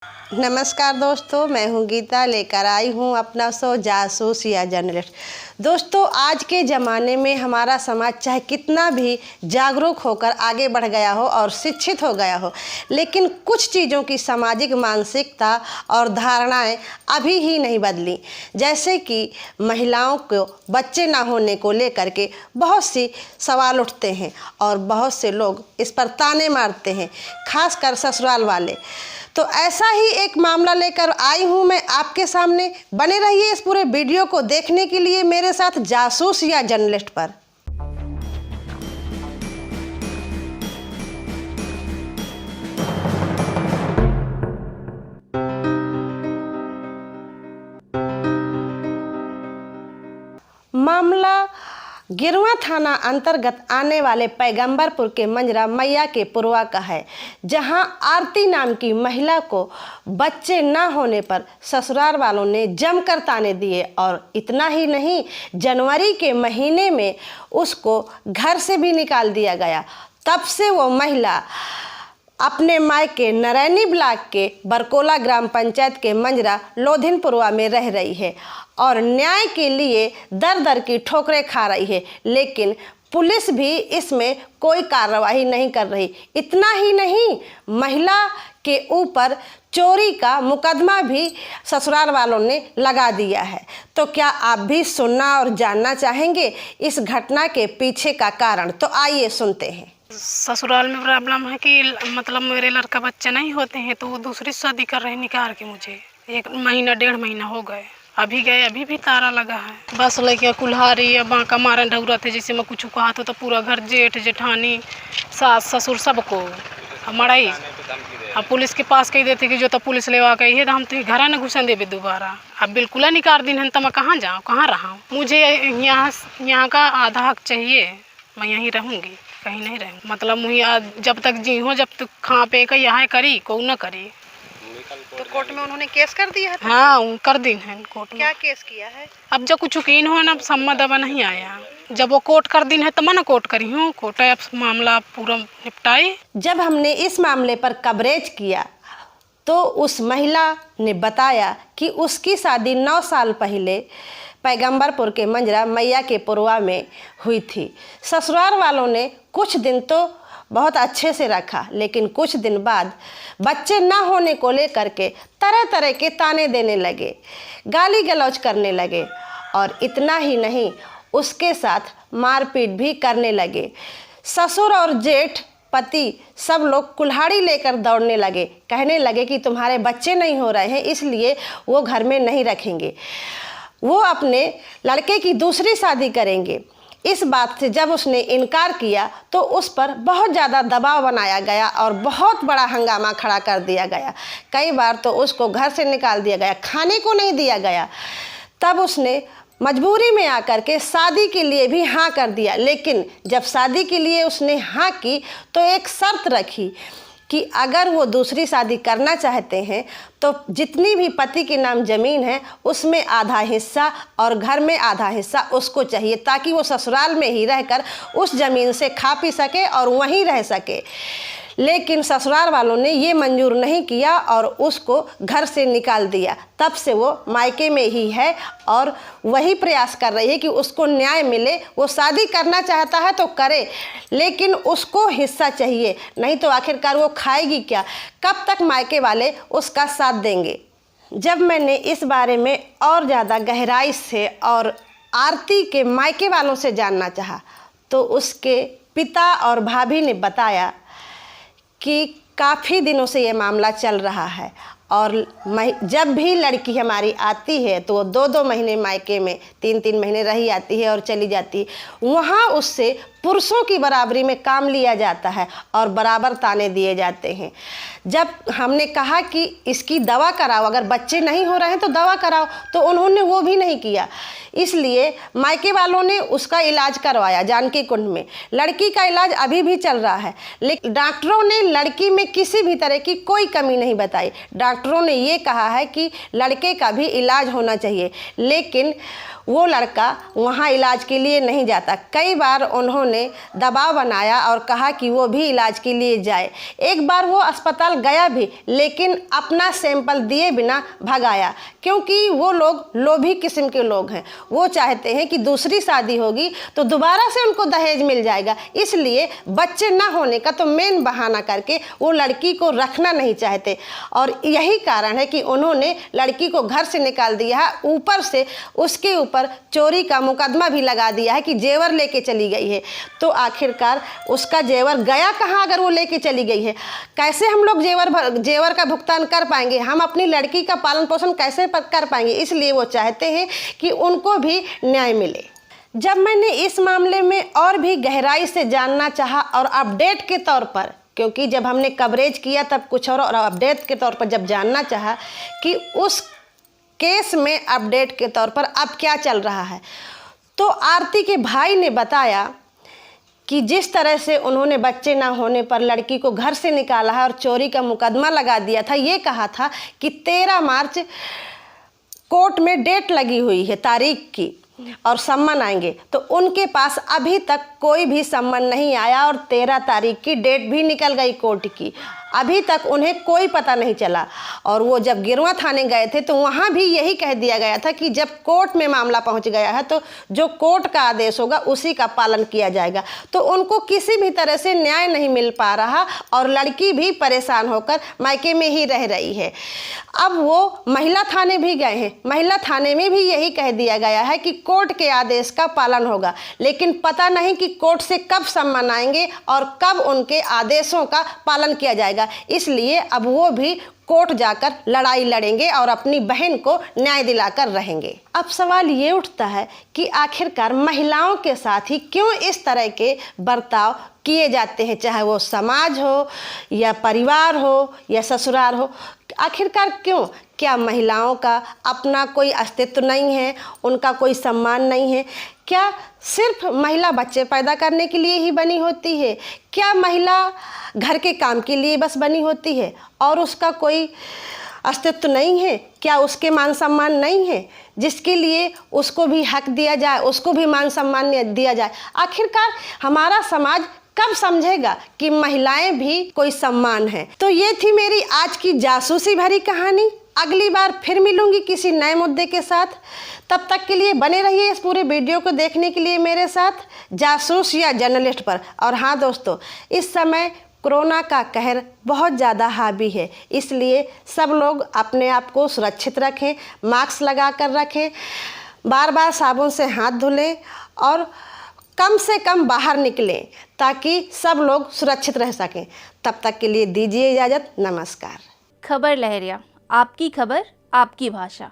नमस्कार दोस्तों, मैं हूं गीता, लेकर आई हूं अपना शो जासूस या जर्नलिस्ट। दोस्तों, आज के ज़माने में हमारा समाज चाहे कितना भी जागरूक होकर आगे बढ़ गया हो और शिक्षित हो गया हो, लेकिन कुछ चीज़ों की सामाजिक मानसिकता और धारणाएं अभी ही नहीं बदली। जैसे कि महिलाओं को बच्चे ना होने को लेकर के बहुत सी सवाल उठते हैं और बहुत से लोग इस पर ताने मारते हैं, खासकर ससुराल वाले। तो ऐसा ही एक मामला लेकर आई हूँ मैं आपके सामने। बने रहिए इस पूरे वीडियो को देखने के लिए मेरे साथ जासूस या जर्नलिस्ट पर। मामला गिरवा थाना अंतर्गत आने वाले पैगंबरपुर के मंजरा मैया के पुरवा का है, जहां आरती नाम की महिला को बच्चे न होने पर ससुराल वालों ने जमकर ताने दिए और इतना ही नहीं, जनवरी के महीने में उसको घर से भी निकाल दिया गया। तब से वो महिला अपने मायके नरैनी ब्लॉक के बरकोला ग्राम पंचायत के मंजरा लोधिनपुरवा में रह रही है और न्याय के लिए दर दर की ठोकरें खा रही है, लेकिन पुलिस भी इसमें कोई कार्रवाई नहीं कर रही। इतना ही नहीं, महिला के ऊपर चोरी का मुकदमा भी ससुराल वालों ने लगा दिया है। तो क्या आप भी सुनना और जानना चाहेंगे इस घटना के पीछे का कारण? तो आइए सुनते हैं। ससुराल में प्रॉब्लम है कि मतलब मेरे लड़का बच्चे नहीं होते हैं, तो वो दूसरी शादी कर रहे हैं निकाल के। मुझे 1 महीना 1.5 महीना हो गए, अभी गए, अभी भी ताला लगा है। बस लड़कियाँ कुल्हारी या बांका मारन ढौरा थे, जैसे मैं कुछ कहा तो पूरा घर जेठ जेठानी सास ससुर सबको मड़ाई। अब पुलिस के पास कही देते कि जो तो पुलिस लेवा गई है, तो हम तो घर न घुसन देवे दोबारा। अब बिल्कुल निकाल दिन है, तो मैं कहाँ जाऊँ, कहाँ रहा? मुझे यहाँ का आधा हक चाहिए। मैं यहीं रहूँगी, कहीं नहीं रहूँ। मतलब मुझे जब तक जी हो, जब तक खा पे का यहाँ करी को न करी। तो कोर्ट में उन्होंने केस कर दिया है? हाँ, कर दी है कोर्ट में। क्या केस किया है? अब जब कुछ यकीन हो ना, सम्मत दबा नहीं आया। जब वो कोर्ट कर दी है तो मैं कोर्ट करी हूँ, कोर्ट मामला पूरा निपटाई। जब हमने इस मामले पर कवरेज किया तो उस महिला ने बताया कि उसकी शादी 9 साल पहले पैगंबरपुर के मंजरा मैया के पुरवा में हुई थी। ससुराल वालों ने कुछ दिन तो बहुत अच्छे से रखा, लेकिन कुछ दिन बाद बच्चे न होने को लेकर के तरह तरह के ताने देने लगे, गाली गलौज करने लगे और इतना ही नहीं, उसके साथ मारपीट भी करने लगे। ससुर और जेठ पति सब लोग कुल्हाड़ी लेकर दौड़ने लगे, कहने लगे कि तुम्हारे बच्चे नहीं हो रहे हैं, इसलिए वो घर में नहीं रखेंगे, वो अपने लड़के की दूसरी शादी करेंगे। इस बात से जब उसने इनकार किया तो उस पर बहुत ज़्यादा दबाव बनाया गया और बहुत बड़ा हंगामा खड़ा कर दिया गया। कई बार तो उसको घर से निकाल दिया गया, खाने को नहीं दिया गया। तब उसने मजबूरी में आकर के शादी के लिए भी हाँ कर दिया, लेकिन जब शादी के लिए उसने हाँ की तो एक शर्त रखी कि अगर वो दूसरी शादी करना चाहते हैं तो जितनी भी पति के नाम ज़मीन है उसमें आधा हिस्सा और घर में आधा हिस्सा उसको चाहिए, ताकि वो ससुराल में ही रहकर उस ज़मीन से खा पी सके और वहीं रह सके। लेकिन ससुराल वालों ने ये मंजूर नहीं किया और उसको घर से निकाल दिया। तब से वो मायके में ही है और वही प्रयास कर रही है कि उसको न्याय मिले। वो शादी करना चाहता है तो करे, लेकिन उसको हिस्सा चाहिए, नहीं तो आखिरकार वो खाएगी क्या? कब तक मायके वाले उसका साथ देंगे? जब मैंने इस बारे में और ज़्यादा गहराई से और आरती के मायके वालों से जानना चाहा तो उसके पिता और भाभी ने बताया कि काफ़ी दिनों से ये मामला चल रहा है और जब भी लड़की हमारी आती है तो वो 2-2 महीने मायके में, 3-3 महीने रही आती है और चली जाती है। वहाँ उससे पुरुषों की बराबरी में काम लिया जाता है और बराबर ताने दिए जाते हैं। जब हमने कहा कि इसकी दवा कराओ, अगर बच्चे नहीं हो रहे हैं तो दवा कराओ, तो उन्होंने वो भी नहीं किया। इसलिए मायके वालों ने उसका इलाज करवाया जानकी कुंड में। लड़की का इलाज अभी भी चल रहा है, लेकिन डॉक्टरों ने लड़की में किसी भी तरह की कोई कमी नहीं बताई। डॉक्टरों ने ये कहा है कि लड़के का भी इलाज होना चाहिए, लेकिन वो लड़का वहाँ इलाज के लिए नहीं जाता। कई बार उन्होंने दबाव बनाया और कहा कि वो भी इलाज के लिए जाए। एक बार वो अस्पताल गया भी, लेकिन अपना सैंपल दिए बिना भगाया, क्योंकि वो लोग लोभी किस्म के लोग हैं। वो चाहते हैं कि दूसरी शादी होगी तो दोबारा से उनको दहेज मिल जाएगा, इसलिए बच्चे ना होने का तो मेन बहाना करके वो लड़की को रखना नहीं चाहते। और यही कारण है कि उन्होंने लड़की को घर से निकाल दिया है, ऊपर से उसके ऊपर चोरी का मुकदमा भी लगा दिया है कि जेवर लेके चली गई है। तो आखिरकार उसका जेवर गया कहाँ अगर वो लेके चली गई है? कैसे हम लोग जेवर का भुगतान कर पाएंगे? हम अपनी लड़की का पालन पोषण कैसे कर पाएंगे? इसलिए वो चाहते हैं कि उनको भी न्याय मिले। जब मैंने इस मामले में और भी गहराई से जानना चाहा और अपडेट के तौर पर, क्योंकि जब हमने कवरेज किया तब कुछ और अपडेट के तौर पर जब जानना चाहा कि उस केस में अपडेट के तौर पर अब क्या चल रहा है, तो आरती के भाई ने बताया कि जिस तरह से उन्होंने बच्चे ना होने पर लड़की को घर से निकाला है और चोरी का मुकदमा लगा दिया था। ये कहा था कि 13 मार्च कोर्ट में डेट लगी हुई है तारीख की और सम्मन आएंगे, तो उनके पास अभी तक कोई भी सम्मन नहीं आया और 13 तारीख की डेट भी निकल गई कोर्ट की। अभी तक उन्हें कोई पता नहीं चला। और वो जब गिरवा थाने गए थे तो वहाँ भी यही कह दिया गया था कि जब कोर्ट में मामला पहुँच गया है तो जो कोर्ट का आदेश होगा उसी का पालन किया जाएगा। तो उनको किसी भी तरह से न्याय नहीं मिल पा रहा और लड़की भी परेशान होकर मायके में ही रह रही है। अब वो महिला थाने भी गए हैं, महिला थाने में भी यही कह दिया गया है कि कोर्ट के आदेश का पालन होगा, लेकिन पता नहीं कि कोर्ट से कब सम्मन आएंगे और कब उनके आदेशों का पालन किया जाएगा। इसलिए अब वो भी कोर्ट जाकर लड़ाई लड़ेंगे और अपनी बहन को न्याय दिलाकर रहेंगे। अब सवाल ये उठता है कि आखिरकार महिलाओं के साथ ही क्यों इस तरह के बर्ताव किए जाते हैं, चाहे वो समाज हो या परिवार हो या ससुराल हो। आखिरकार क्यों? क्या महिलाओं का अपना कोई अस्तित्व नहीं है, उनका कोई सम्मान नहीं है? क्या सिर्फ महिला बच्चे पैदा करने के लिए ही बनी होती है? क्या महिला घर के काम के लिए बस बनी होती है और उसका कोई अस्तित्व नहीं है? क्या उसके मान सम्मान नहीं है जिसके लिए उसको भी हक दिया जाए, उसको भी मान सम्मान दिया जाए? आखिरकार हमारा समाज कब समझेगा कि महिलाएं भी कोई सम्मान है? तो ये थी मेरी आज की जासूसी भरी कहानी। अगली बार फिर मिलूंगी किसी नए मुद्दे के साथ। तब तक के लिए बने रहिए इस पूरे वीडियो को देखने के लिए मेरे साथ, जासूस या जर्नलिस्ट पर। और हाँ दोस्तों, इस समय कोरोना का कहर बहुत ज़्यादा हावी है, इसलिए सब लोग अपने आप को सुरक्षित रखें, मास्क लगा कर रखें, बार बार साबुन से हाथ धुलें और कम से कम बाहर निकलें ताकि सब लोग सुरक्षित रह सकें। तब तक के लिए दीजिए इजाज़त। नमस्कार। खबर लहरिया, आपकी खबर आपकी भाषा।